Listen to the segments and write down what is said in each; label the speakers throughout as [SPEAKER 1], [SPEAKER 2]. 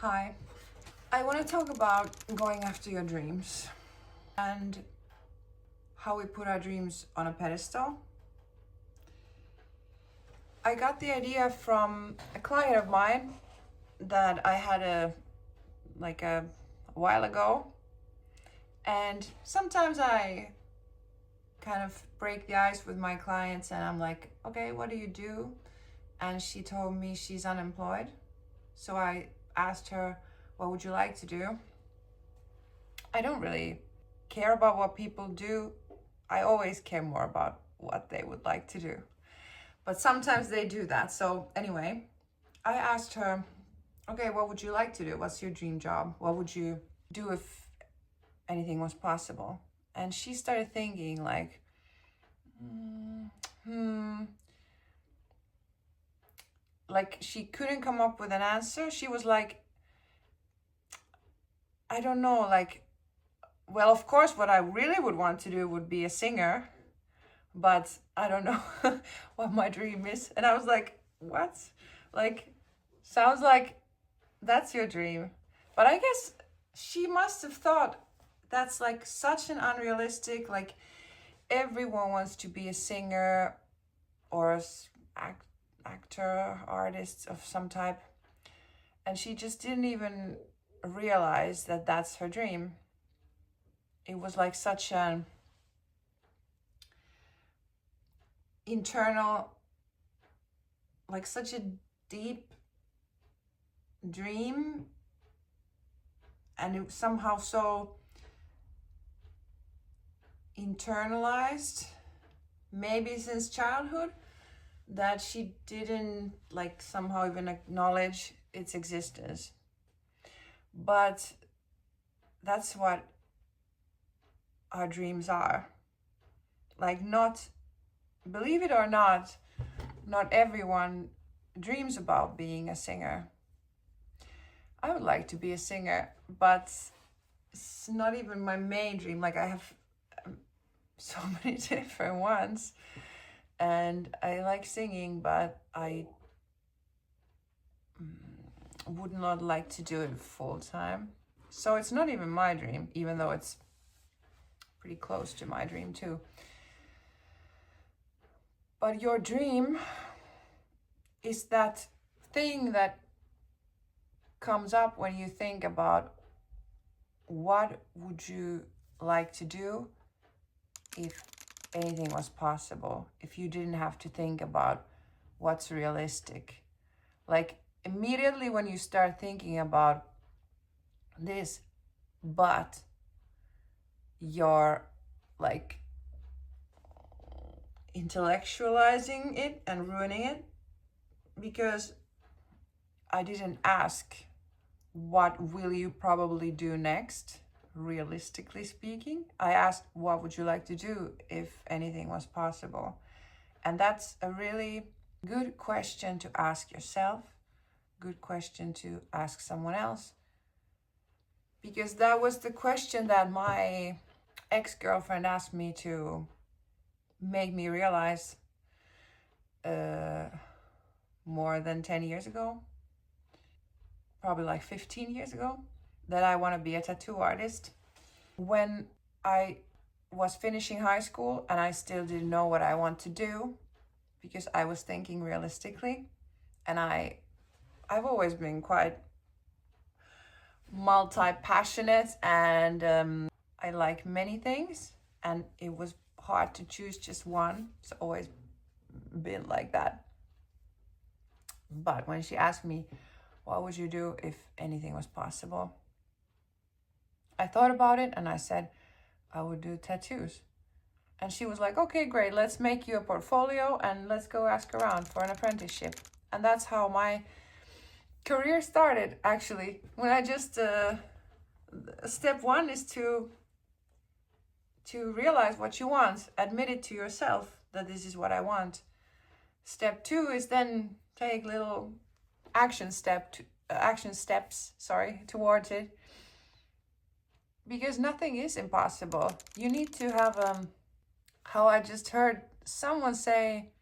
[SPEAKER 1] Hi, I want to talk about going after your dreams and how we put our dreams on a pedestal. I got the idea from a client of mine that I had a while ago, and sometimes I kind of break the ice with my clients and I'm like, okay, what do you do? And she told me she's unemployed. So I asked her, what would you like to do? I don't really care about what people do. I always care more about what they would like to do. But sometimes they do that. So anyway, I asked her, okay, what would you like to do? What's your dream job? What would you do if anything was possible? And she started thinking like, like she couldn't come up with an answer. She was like, I don't know, like, well, of course, what I really would want to do would be a singer, but I don't know what my dream is. And I was like, what? Like, sounds like that's your dream. But I guess she must have thought that's like such an unrealistic, like, everyone wants to be a singer or actor, artist of some type. And she just didn't even realize that that's her dream. It was like such an internal, like such a deep dream, and it was somehow so internalized, maybe since childhood, that she didn't like somehow even acknowledge its existence. But that's what our dreams are. Like, not, believe it or not everyone dreams about being a singer. I would like to be a singer, but it's not even my main dream. Like, I have so many different ones, and I like singing, but I would not like to do it full time. So it's not even my dream, even though it's pretty close to my dream too. But your dream is that thing that comes up when you think about what would you like to do if anything was possible, if you didn't have to think about what's realistic. Like, immediately when you start thinking about this, but you're like intellectualizing it and ruining it, because I didn't ask what will you probably do next, realistically speaking. I asked, what would you like to do if anything was possible? And that's a really good question to ask yourself, good question to ask someone else, because that was the question that my ex-girlfriend asked me to make me realize more than 10 years ago, probably like 15 years ago, that I want to be a tattoo artist. When I was finishing high school and I still didn't know what I want to do, because I was thinking realistically, and I've always been quite multi-passionate, and I like many things, and it was hard to choose just one. It's always been like that. But when she asked me, what would you do if anything was possible? I thought about it and I said, I would do tattoos. And she was like, okay, great, let's make you a portfolio and let's go ask around for an apprenticeship. And that's how my career started, actually. When I just, step one is to realize what you want, admit it to yourself that this is what I want. Step two is then take little action steps towards it, because nothing is impossible. You need to have how I just heard someone say,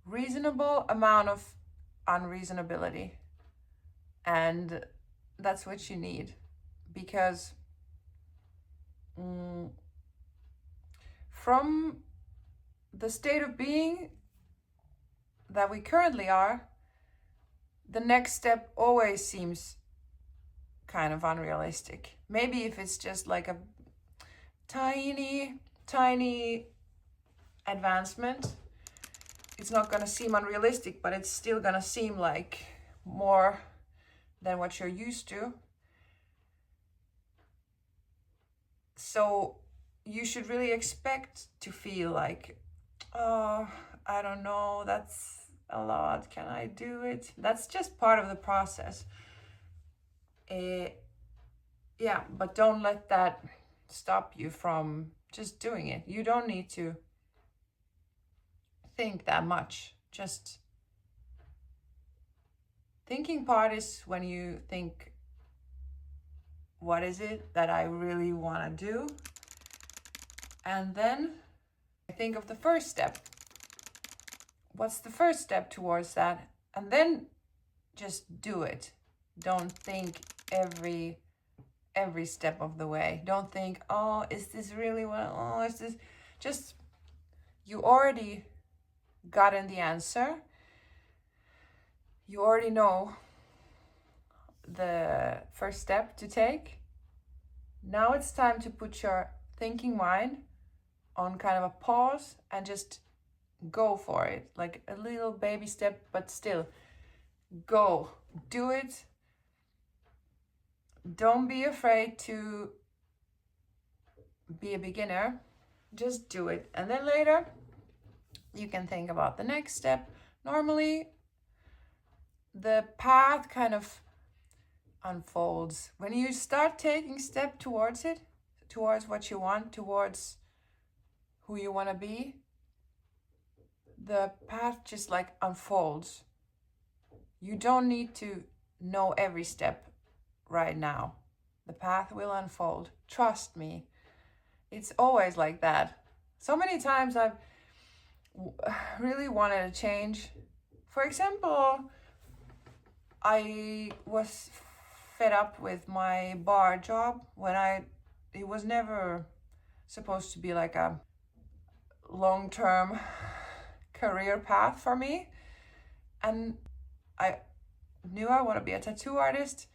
[SPEAKER 1] reasonable amount of unreasonability. And that's what you need. Because from the state of being that we currently are, the next step always seems kind of unrealistic. Maybe if it's just like a tiny advancement, it's not gonna seem unrealistic, but it's still gonna seem like more than what you're used to. So you should really expect to feel like, oh, I don't know, that's a lot, can I do it? That's just part of the process. Yeah, but don't let that stop you from just doing it. You don't need to think that much. Just thinking part is when you think, what is it that I really want to do? And then I think of the first step. What's the first step towards that? And then just do it. Don't think every step of the way. Don't think, oh, is this really what, oh, is this, just, you already gotten the answer. You already know the first step to take. Now it's time to put your thinking mind on kind of a pause and just go for it. Like a little baby step, but still go, do it. Don't be afraid to be a beginner. Just do it. And then later you can think about the next step. Normally the path kind of unfolds when you start taking step towards it, towards what you want, towards who you want to be. The path just like unfolds. You don't need to know every step right now. The path will unfold. Trust me. It's always like that. So many times I've really wanted to change. For example, I was fed up with my bar job when it was never supposed to be like a long-term career path for me. And I knew I want to be a tattoo artist,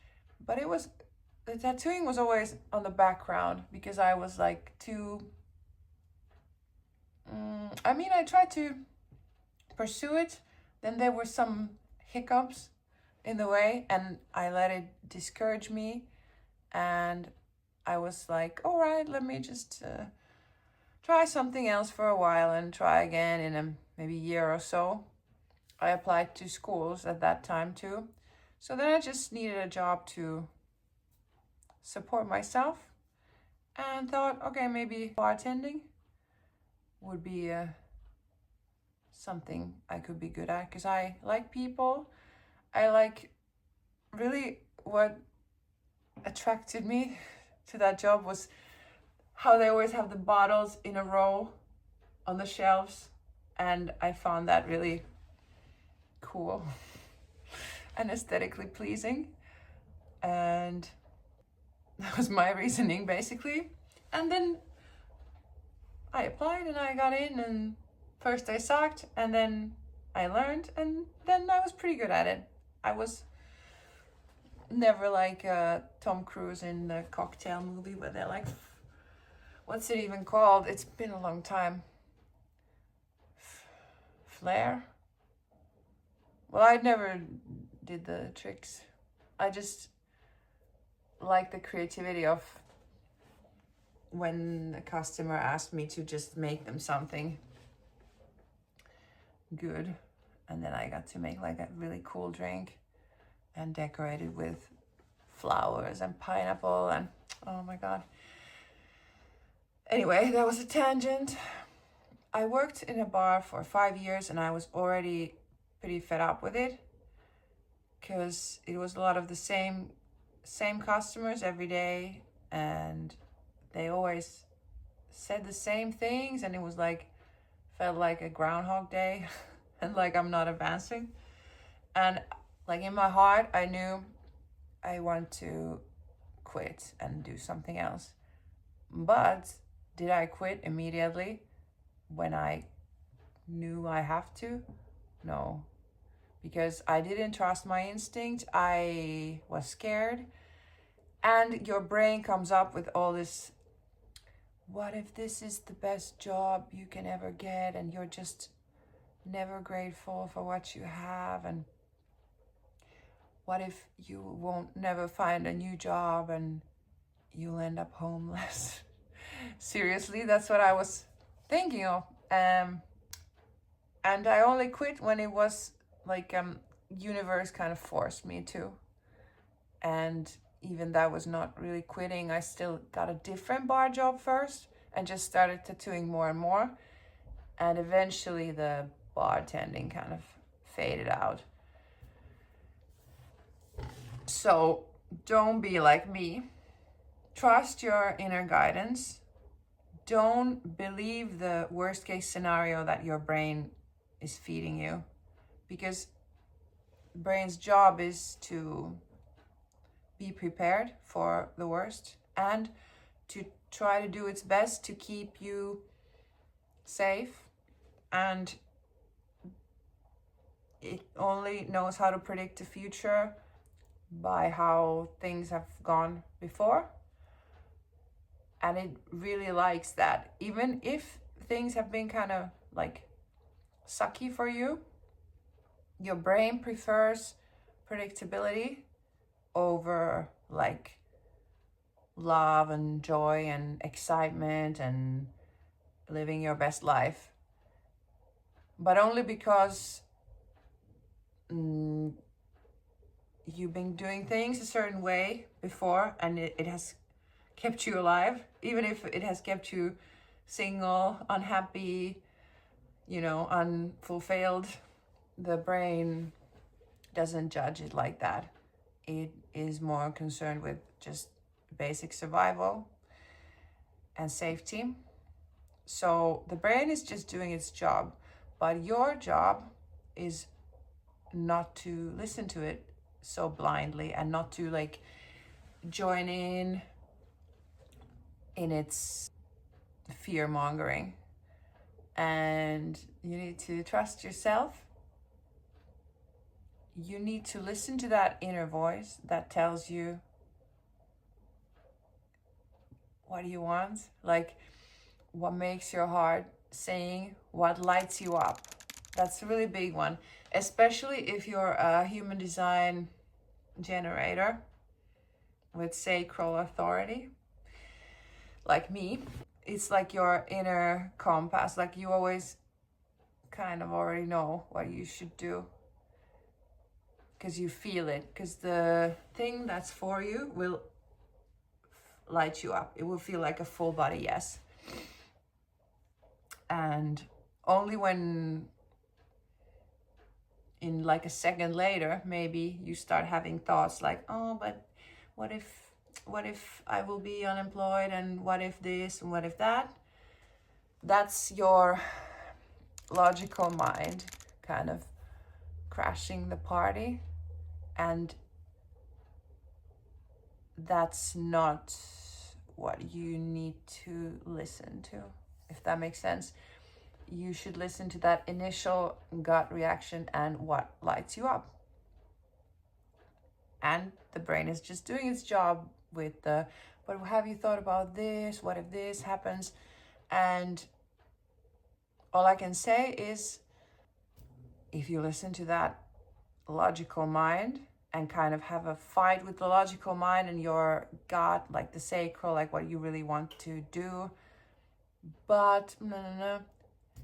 [SPEAKER 1] but the tattooing was always on the background because I was like too, I tried to pursue it, then there were some hiccups in the way and I let it discourage me, and I was like, all right, let me just try something else for a while and try again in maybe year or so. I applied to schools at that time too. So then I just needed a job to support myself and thought, okay, maybe bartending would be something I could be good at because I like people. I like, really what attracted me to that job was how they always have the bottles in a row on the shelves, and I found that really cool and aesthetically pleasing, and that was my reasoning basically. And then I applied and I got in, and first I sucked and then I learned and then I was pretty good at it. I was never like Tom Cruise in the cocktail movie where they're like, what's it even called? It's been a long time. Flair? Well, I never did the tricks. I just like the creativity of when a customer asked me to just make them something good, and then I got to make like a really cool drink and decorate it with flowers and pineapple and oh my god. Anyway, that was a tangent. I worked in a bar for 5 years and I was already pretty fed up with it because it was a lot of the same customers every day, and they always said the same things, and it was like, felt like a Groundhog Day and like I'm not advancing. And like in my heart I knew I want to quit and do something else. But did I quit immediately when I knew I have to? No, because I didn't trust my instinct. I was scared. And your brain comes up with all this, what if this is the best job you can ever get and you're just never grateful for what you have, and what if you won't never find a new job and you'll end up homeless? Seriously, that's what I was thinking of. And I only quit when it was like universe kind of forced me to. And even that was not really quitting. I still got a different bar job first and just started tattooing more and more. And eventually the bartending kind of faded out. So don't be like me. Trust your inner guidance. Don't believe the worst case scenario that your brain is feeding you, because the brain's job is to be prepared for the worst and to try to do its best to keep you safe. And it only knows how to predict the future by how things have gone before. And it really likes that. Even if things have been kind of like sucky for you, your brain prefers predictability over like love and joy and excitement and living your best life. But only because you've been doing things a certain way before and it has kept you alive, even if it has kept you single, unhappy, unfulfilled. The brain doesn't judge it like that. It is more concerned with just basic survival and safety. So the brain is just doing its job, but your job is not to listen to it so blindly and not to like join in its fear mongering. And you need to trust yourself. You need to listen to that inner voice that tells you what do you want, like what makes your heart sing, what lights you up. That's a really big one, especially if you're a human design generator with sacral authority like me. It's like your inner compass, like you always kind of already know what you should do because you feel it, because the thing that's for you will light you up. It will feel like a full body yes. And only when in like a second later, maybe you start having thoughts like, oh, but what if I will be unemployed, and what if this and what if that? That's your logical mind kind of crashing the party. And that's not what you need to listen to, if that makes sense. You should listen to that initial gut reaction and what lights you up. And the brain is just doing its job with the, but have you thought about this? What if this happens? And all I can say is, if you listen to that logical mind and kind of have a fight with the logical mind and your gut, like the sacral, like what you really want to do, but no,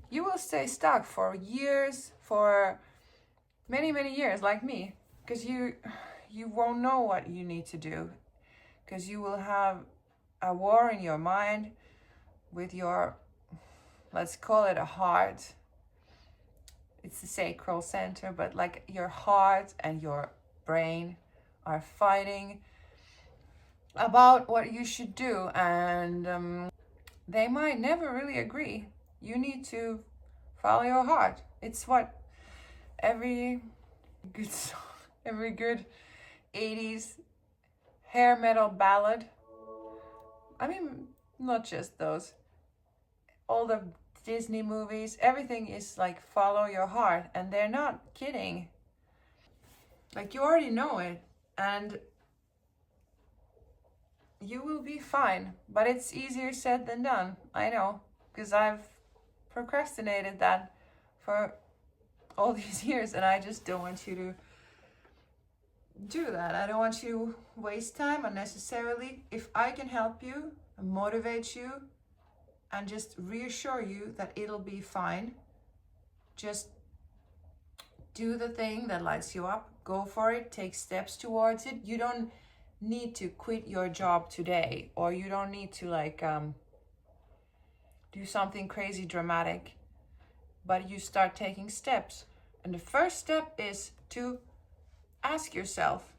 [SPEAKER 1] you will stay stuck for years, for many years, like me, because you won't know what you need to do, because you will have a war in your mind with your, let's call it a heart. It's the sacral center, but like your heart and your brain are fighting about what you should do, and they might never really agree. You need to follow your heart. It's what every good 80s hair metal ballad. I mean, not just those. All the Disney movies, everything is like follow your heart, and they're not kidding. Like, you already know it, and you will be fine. But it's easier said than done. I know, because I've procrastinated that for all these years, and I just don't want you to do that. I don't want you to waste time unnecessarily. If I can help you, motivate you, and just reassure you that it'll be fine, just do the thing that lights you up. Go for it. Take steps towards it. You don't need to quit your job today, or you don't need to like do something crazy dramatic, but you start taking steps. And the first step is to ask yourself,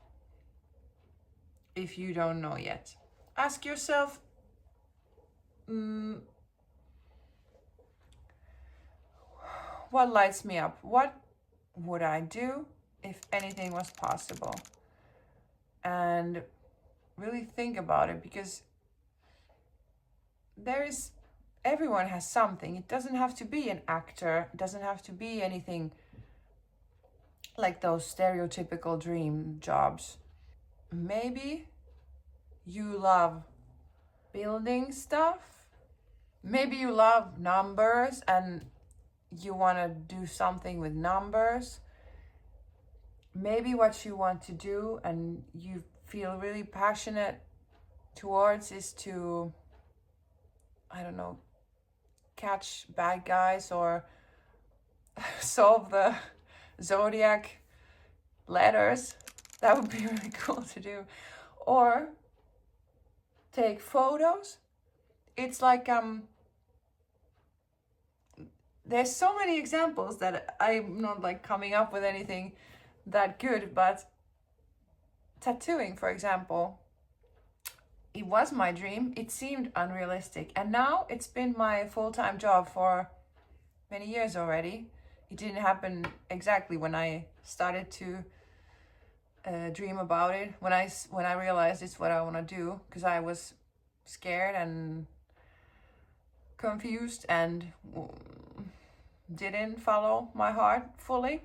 [SPEAKER 1] if you don't know yet, ask yourself, what lights me up? What would I do if anything was possible? And really think about it, because everyone has something. It doesn't have to be an actor. It doesn't have to be anything like those stereotypical dream jobs. Maybe you love building stuff. Maybe you love numbers and you want to do something with numbers. Maybe what you want to do and you feel really passionate towards is to, I don't know, catch bad guys or solve the zodiac letters. That would be really cool to do. Or take photos. It's like there's so many examples that I'm not like coming up with anything that good, but tattooing, for example, it was my dream. It seemed unrealistic, and now it's been my full-time job for many years already. It didn't happen exactly when I started to dream about it, when I realized it's what I want to do, because I was scared and confused and didn't follow my heart fully.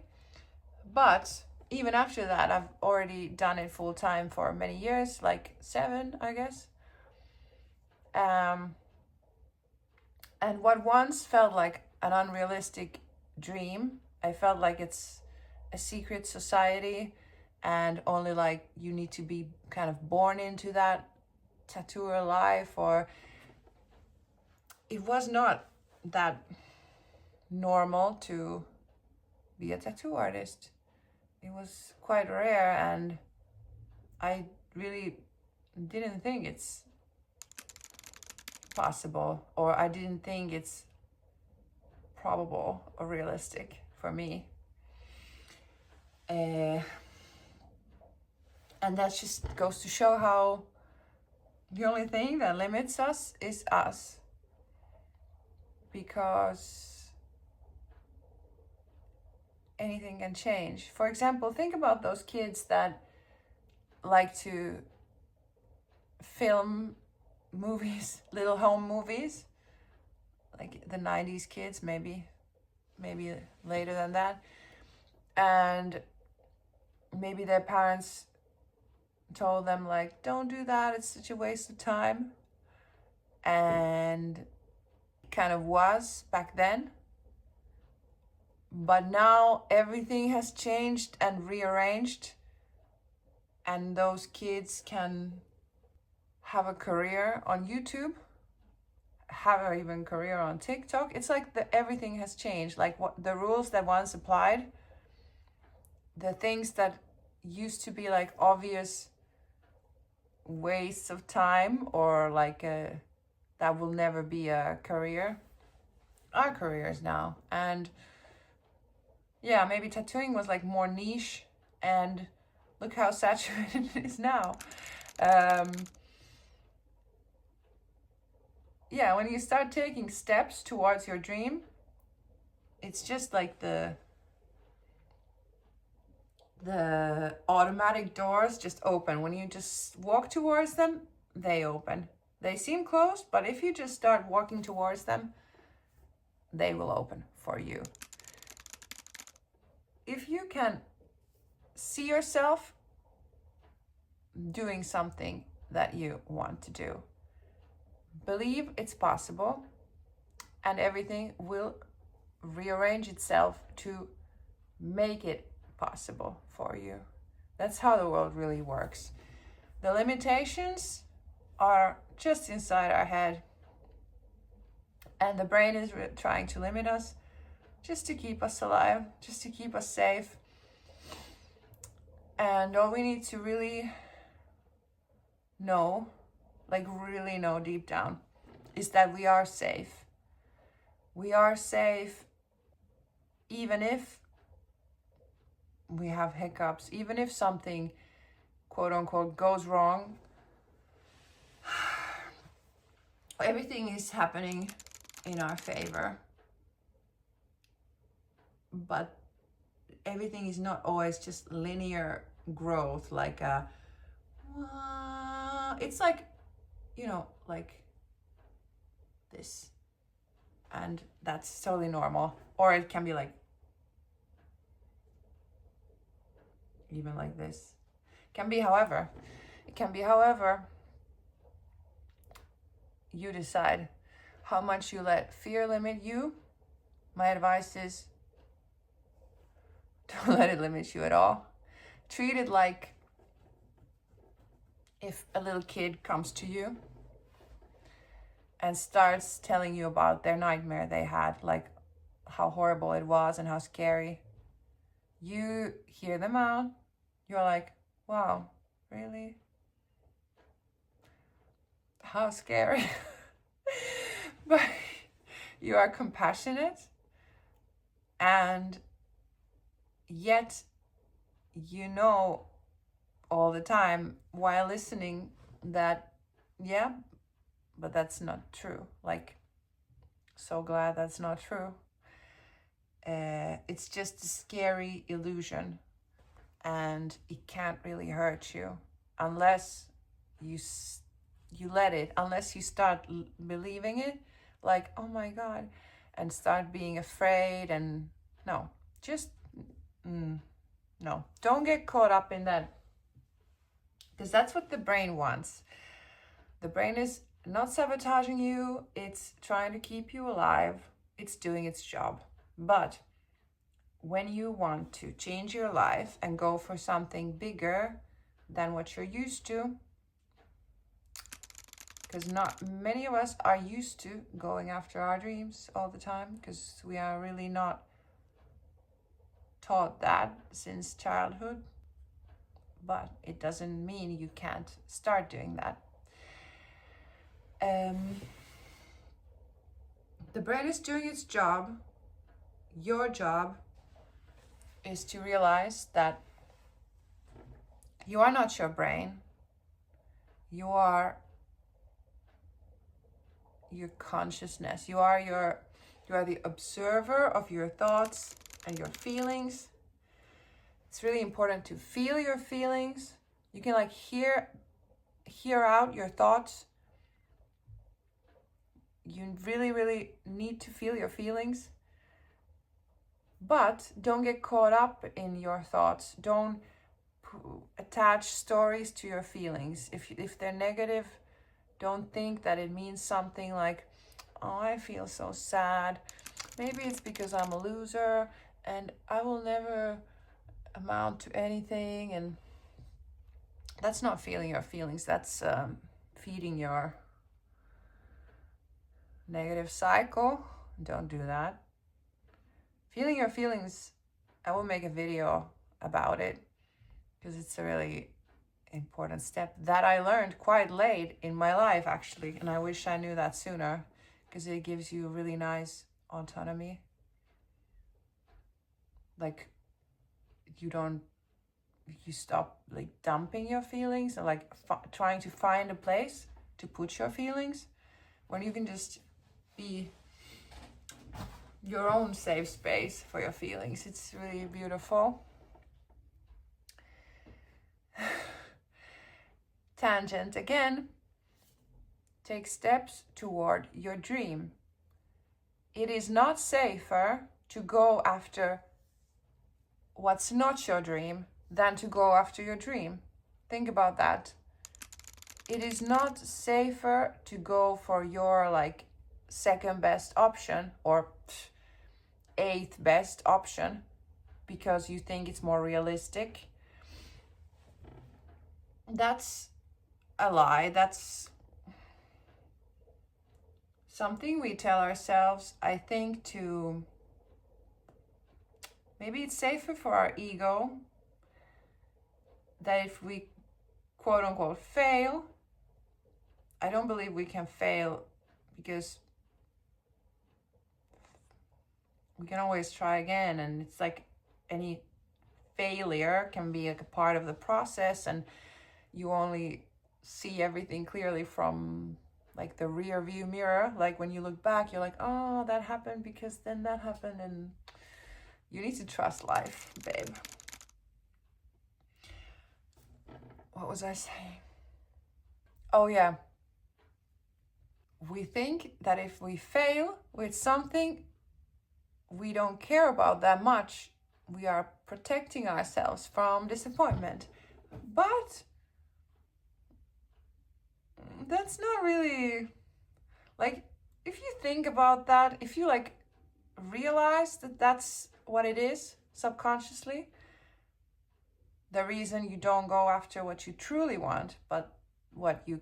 [SPEAKER 1] But even after that, I've already done it full time for many years, like 7, I guess. And what once felt like an unrealistic dream, I felt like it's a secret society, and only like you need to be kind of born into that tattooer life, or it was not that normal to be a tattoo artist. It was quite rare, and I really didn't think it's possible, or I didn't think it's probable or realistic for me. And that just goes to show how the only thing that limits us is us. Because anything can change. For example, think about those kids that like to film movies, little home movies, like the 90s kids, maybe later than that. And maybe their parents told them like, don't do that, it's such a waste of time. And kind of was back then. But now everything has changed and rearranged, and those kids can have a career on YouTube, have an even career on TikTok. It's like everything has changed. Like what the rules that once applied, the things that used to be like obvious wastes of time, or like that will never be a career, are careers now. And yeah, maybe tattooing was like more niche, and look how saturated it is now. Yeah, when you start taking steps towards your dream, it's just like the automatic doors just open. When you just walk towards them, they open. They seem closed, but if you just start walking towards them, they will open for you. If you can see yourself doing something that you want to do, believe it's possible, and everything will rearrange itself to make it possible for you. That's how the world really works. The limitations are just inside our head, and the brain is trying to limit us just to keep us alive, just to keep us safe. And all we need to really know, like really know deep down, is that we are safe. We are safe even if we have hiccups, even if something, quote unquote, goes wrong. Everything is happening in our favor, but everything is not always just linear growth, like a, it's like, you know, like this, and that's totally normal. Or it can be like, even like this. It can be however you decide how much you let fear limit you. My advice is don't let it limit you at all. Treat it like if a little kid comes to you and starts telling you about their nightmare they had, like how horrible it was and how scary. You hear them out. You're like, wow, really? How scary. But you are compassionate, and yet you know all the time while listening that, yeah, but that's not true. Like, so glad that's not true. It's just a scary illusion, and it can't really hurt you unless you let it, unless you start believing it, like, oh my God, and start being afraid. And no, just no, don't get caught up in that, because that's what the brain wants. The brain is not sabotaging you, it's trying to keep you alive, it's doing its job. But when you want to change your life and go for something bigger than what you're used to, because not many of us are used to going after our dreams all the time, because we are really not taught that since childhood. But it doesn't mean you can't start doing that. The brain is doing its job. Your job is to realize that you are not your brain. You are your consciousness. You are the observer of your thoughts and your feelings. It's really important to feel your feelings. You can like hear out your thoughts. You really, really need to feel your feelings. But don't get caught up in your thoughts. Don't attach stories to your feelings. If they're negative, don't think that it means something like, oh, I feel so sad. Maybe it's because I'm a loser and I will never amount to anything. And that's not feeling your feelings. That's feeding your negative cycle. Don't do that. Feeling your feelings, I will make a video about it, because it's a really important step that I learned quite late in my life, actually, and I wish I knew that sooner, because it gives you really nice autonomy. Like, you stop like dumping your feelings and like trying to find a place to put your feelings, when you can just be your own safe space for your feelings. It's really beautiful. Tangent again. Take steps toward your dream. It is not safer to go after what's not your dream than to go after your dream. Think about that. It is not safer to go for your like second best option or eighth best option because you think it's more realistic. That's a lie. That's something we tell ourselves, I think, to maybe it's safer for our ego that if we quote unquote fail, I don't believe we can fail because we can always try again, and it's like any failure can be like a part of the process, and you only see everything clearly from like the rear view mirror. Like when you look back, you're like, oh, that happened because then that happened, and you need to trust life, babe. What was I saying? Oh yeah. We think that if we fail with something we don't care about that much, we are protecting ourselves from disappointment. But that's not really, like, if you think about that, if you like realize that that's what it is subconsciously, the reason you don't go after what you truly want, but what is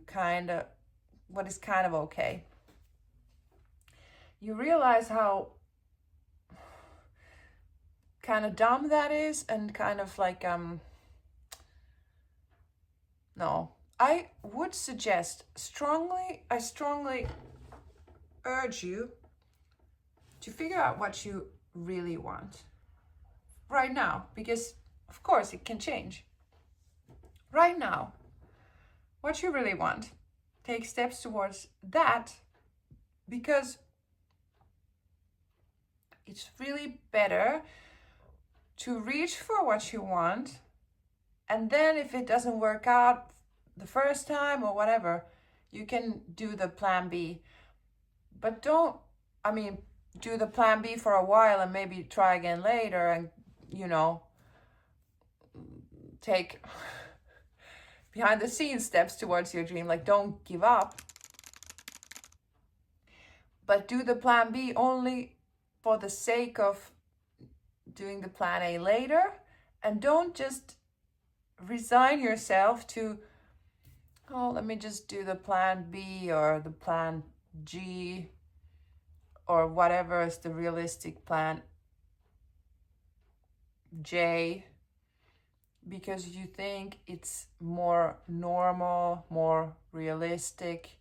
[SPEAKER 1] kind of okay, you realize how kind of dumb that is, and kind of like no, I would suggest I strongly urge you to figure out what you really want right now, because of course it can change. Right now, what you really want, take steps towards that, because it's really better to reach for what you want, and then if it doesn't work out the first time or whatever, you can do the plan B. But do the plan B for a while and maybe try again later, and take behind the scenes steps towards your dream. Like, don't give up, but do the plan B only for the sake of doing the plan A later, and don't just resign yourself to, oh, let me just do the plan B or the plan G or whatever is the realistic plan J, because you think it's more normal, more realistic,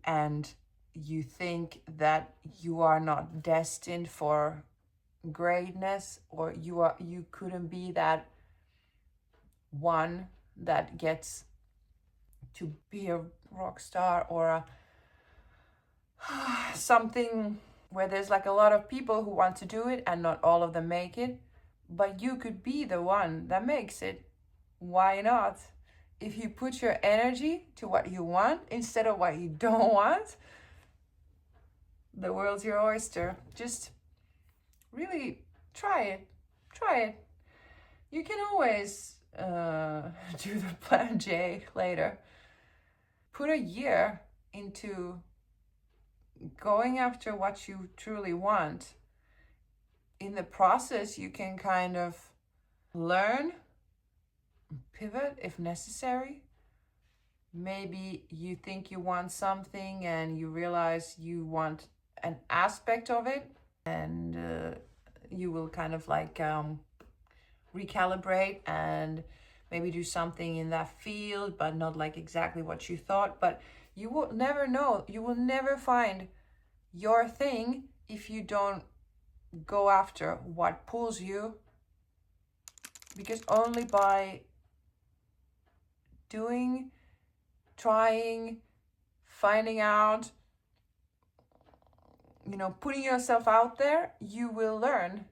[SPEAKER 1] and you think that you are not destined for greatness, or you couldn't be that one that gets to be a rock star or something where there's like a lot of people who want to do it and not all of them make it, but you could be the one that makes it. Why not? If you put your energy to what you want instead of what you don't want, the world's your oyster. Just really try it. You can always do the plan J later. Put a year into going after what you truly want. In the process, you can kind of learn, pivot if necessary. Maybe you think you want something and you realize you want an aspect of it, and you will kind of like recalibrate and maybe do something in that field, but not like exactly what you thought. But you will never know. You will never find your thing if you don't go after what pulls you, because only by doing, trying, finding out, putting yourself out there, you will learn.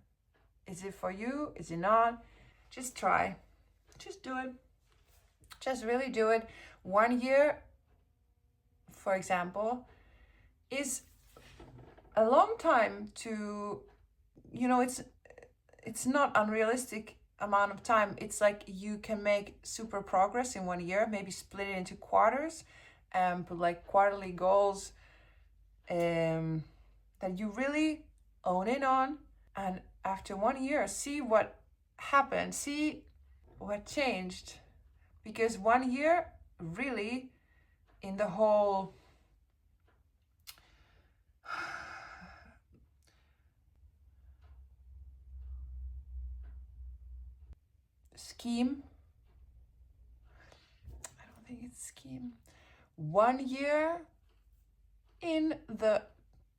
[SPEAKER 1] Is it for you? Is it not? Just try. Just do it. Just really do it. 1 year, for example, is a long time to, it's not unrealistic amount of time. It's like you can make super progress in 1 year, maybe split it into quarters and put like quarterly goals that you really own in on. And after 1 year, see what happened, see what changed. Because 1 year really in the whole scheme, I don't think it's scheme. 1 year in the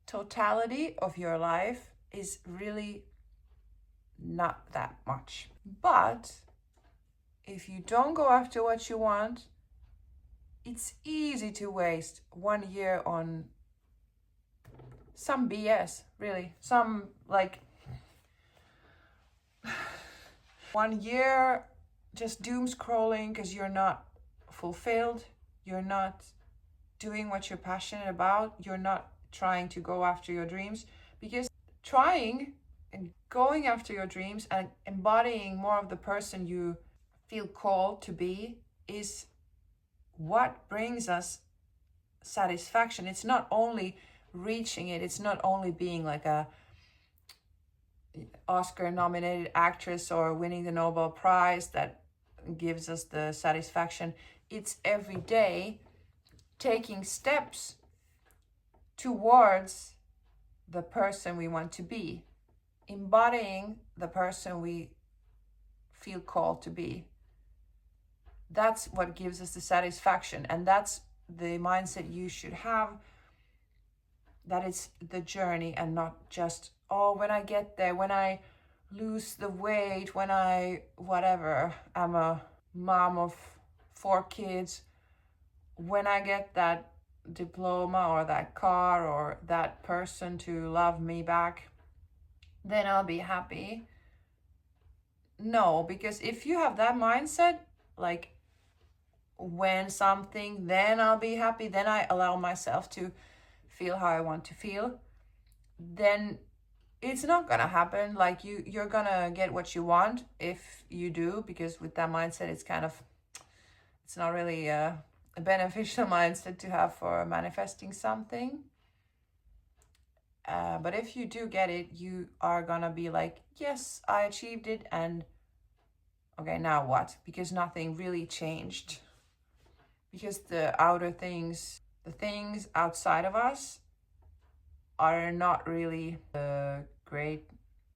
[SPEAKER 1] totality of your life is really not that much. But if you don't go after what you want, it's easy to waste 1 year on some BS, really. Some like 1 year just doom scrolling because you're not fulfilled, you're not doing what you're passionate about, you're not trying to go after your dreams. Because trying and going after your dreams and embodying more of the person you feel called to be is what brings us satisfaction. It's not only reaching it, it's not only being like a Oscar nominated actress or winning the Nobel Prize that gives us the satisfaction. It's every day taking steps towards the person we want to be, embodying the person we feel called to be. That's what gives us the satisfaction, and that's the mindset you should have, that it's the journey and not just, oh, when I get there, when I lose the weight, when I whatever, I'm a mom of 4 kids, when I get that diploma or that car or that person to love me back, then I'll be happy. No, because if you have that mindset, like when something, then I'll be happy, then I allow myself to feel how I want to feel, then it's not gonna happen. Like you're gonna get what you want if you do, because with that mindset, it's not really a beneficial mindset to have for manifesting something. But if you do get it, you are gonna be like, yes, I achieved it, and okay, now what? Because nothing really changed. Because the outer things, the things outside of us are not really the great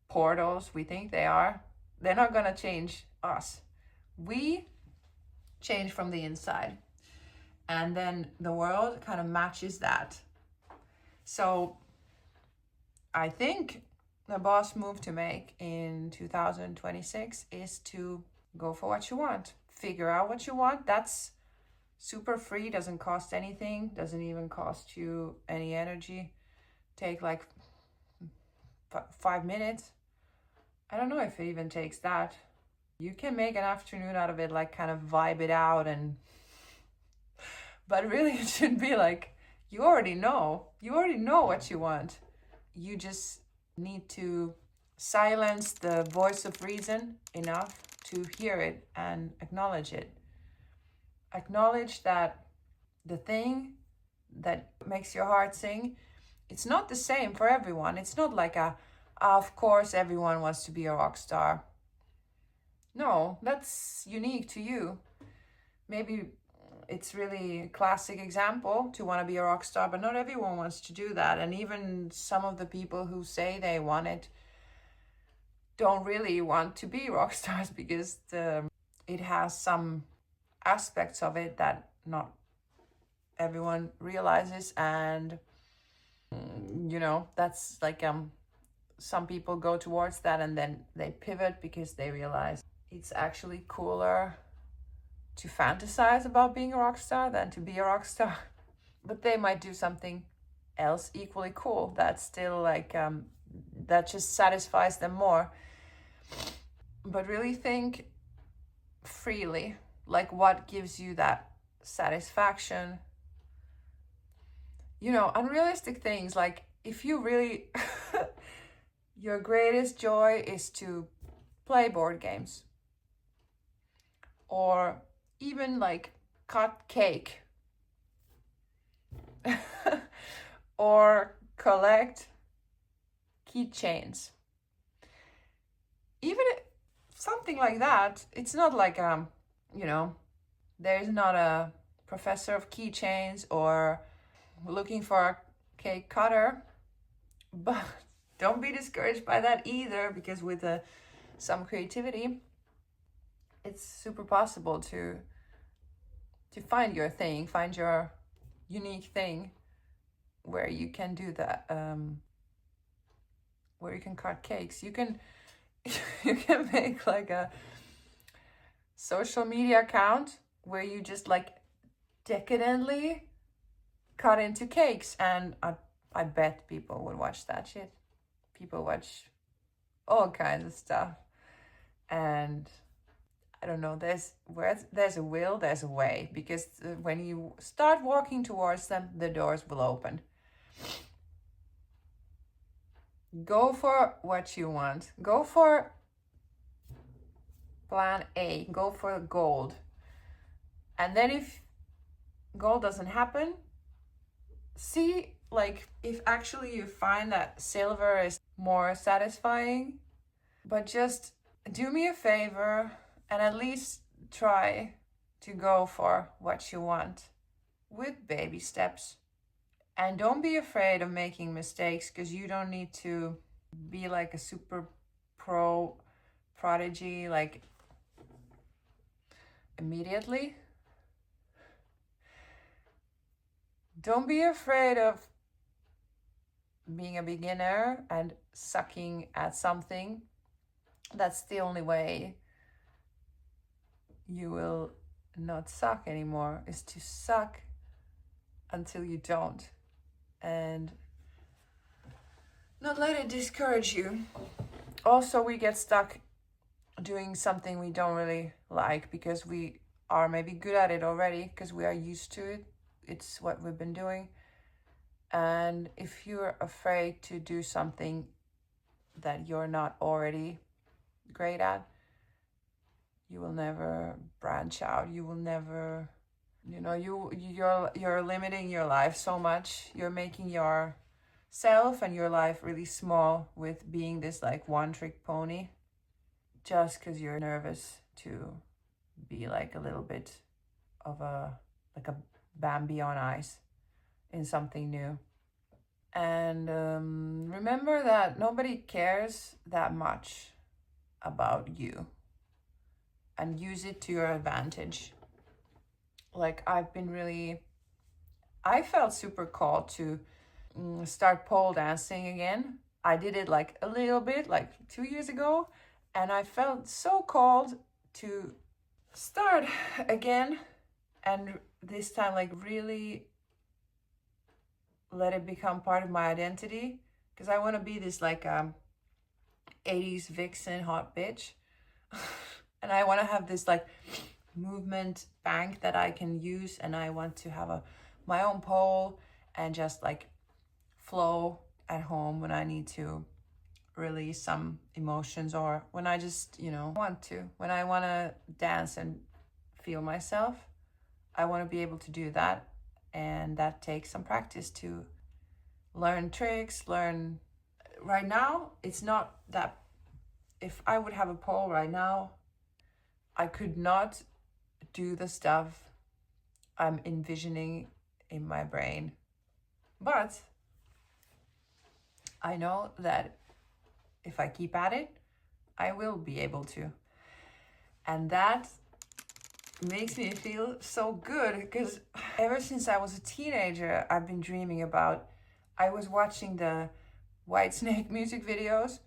[SPEAKER 1] portals we think they are. They're not gonna change us. We change from the inside. And then the world kind of matches that. So I think the boss move to make in 2026 is to go for what you want. Figure out what you want. That's super free, doesn't cost anything, doesn't even cost you any energy. Take like 5 minutes. I don't know if it even takes that. You can make an afternoon out of it, like kind of vibe it out, but really it should be like, you already know what you want. You just need to silence the voice of reason enough to hear it and acknowledge it. Acknowledge that the thing that makes your heart sing, it's not the same for everyone. It's not like of course everyone wants to be a rock star. No, that's unique to you. Maybe it's really a classic example to want to be a rock star, but not everyone wants to do that. And even some of the people who say they want it don't really want to be rock stars, because it has some aspects of it that not everyone realizes. And that's like some people go towards that and then they pivot because they realize it's actually cooler to fantasize about being a rock star than to be a rock star. But they might do something else equally cool that's still like that just satisfies them more. But really think freely, like what gives you that satisfaction. You know, unrealistic things, like if you really your greatest joy is to play board games, or even like cut cake, or collect keychains, even something like that. It's not like you know, there's not a professor of keychains or looking for a cake cutter, but don't be discouraged by that either, because with some creativity, it's super possible to find your thing, find your unique thing, where you can do that, where you can cut cakes. You can you can make like a social media account where you just like decadently cut into cakes, and I bet people would watch that shit. People watch all kinds of stuff, and I don't know, there's a will, there's a way, because when you start walking towards them, the doors will open. Go for what you want. Go for plan A. Go for gold. And then if gold doesn't happen, see like if actually you find that silver is more satisfying. But just do me a favor and at least try to go for what you want with baby steps. And don't be afraid of making mistakes, because you don't need to be like a super pro prodigy like immediately. Don't be afraid of being a beginner and sucking at something. That's the only way you will not suck anymore, is to suck until you don't, and not let it discourage you. Also, we get stuck doing something we don't really like because we are maybe good at it already, because we are used to it. It's what we've been doing. And if you're afraid to do something that you're not already great at, you will never branch out. You will never, you know, you're limiting your life so much. You're making yourself and your life really small with being this like one trick pony, just because you're nervous to be like a little bit of a Bambi on ice in something new. And remember that nobody cares that much about you, and use it to your advantage. Like I felt super called to start pole dancing again. I did it like a little bit like 2 years ago, and I felt so called to start again, and this time like really let it become part of my identity, because I want to be this like 80s vixen hot bitch. And I want to have this like movement bank that I can use, and I want to have my own pole and just like flow at home when I need to release some emotions, or when I just, you know, when I want to dance and feel myself. I want to be able to do that, and that takes some practice to learn tricks, right now. It's not that if I would have a pole right now, I could not do the stuff I'm envisioning in my brain. But I know that if I keep at it, I will be able to. And that makes me feel so good, because ever since I was a teenager, I've been dreaming about, I was watching the Whitesnake music videos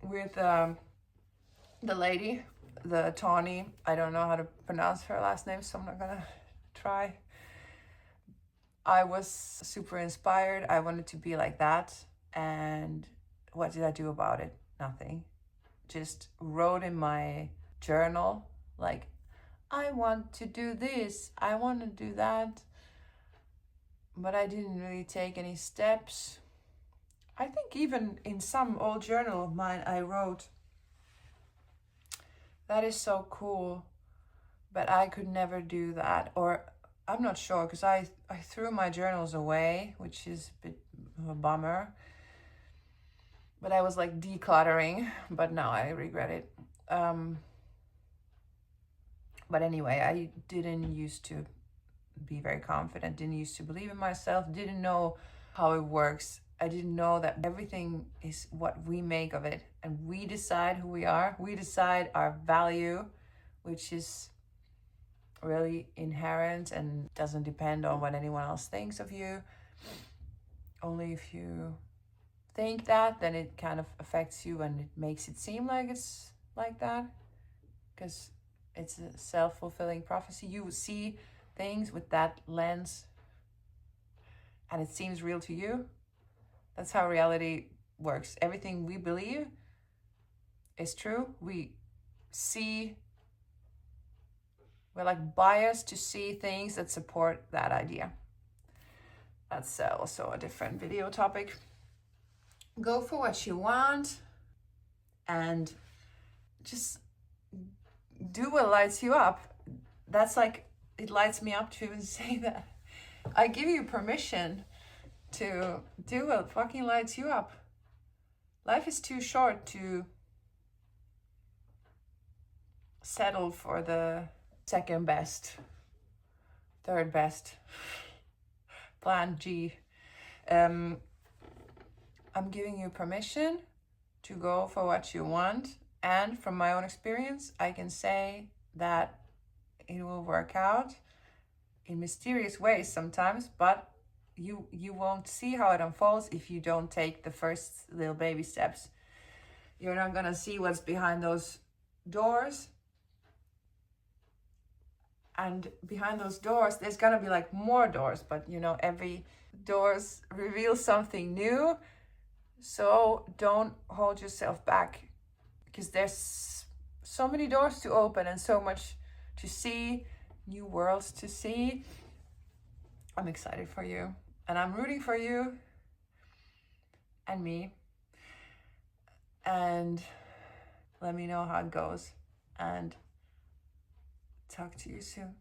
[SPEAKER 1] with the lady, the Tawny. I don't know how to pronounce her last name, so I'm not gonna try. I was super inspired. I wanted to be like that. And what did I do about it? Nothing. Just wrote in my journal Like, I want to do this, I want to do that, but I didn't really take any steps. I think even in some old journal of mine I wrote, that is so cool, but I could never do that. Or I'm not sure, because I threw my journals away, which is a bit of a bummer. But I was like decluttering, but now I regret it. But anyway, I didn't used to be very confident, didn't used to believe in myself, didn't know how it works. I didn't know that everything is what we make of it, and we decide who we are. We decide our value, which is really inherent and doesn't depend on what anyone else thinks of you. Only if you think that, then it kind of affects you and it makes it seem like it's like that, because it's a self-fulfilling prophecy. You see things with that lens and it seems real to you. That's how reality works. Everything we believe is true. We're like biased to see things that support that idea. That's also a different video topic. Go for what you want and just do what lights you up. That's like, it lights me up to even say that. I give you permission to do what fucking lights you up. Life is too short to settle for the second best, third best, plan G. I'm giving you permission to go for what you want. And from my own experience, I can say that it will work out in mysterious ways sometimes, but you won't see how it unfolds if you don't take the first little baby steps. You're not gonna see what's behind those doors. And behind those doors, there's gonna be like more doors, but you know, every doors reveals something new. So don't hold yourself back, because there's so many doors to open and so much to see, new worlds to see. I'm excited for you and I'm rooting for you and me. And let me know how it goes and talk to you soon.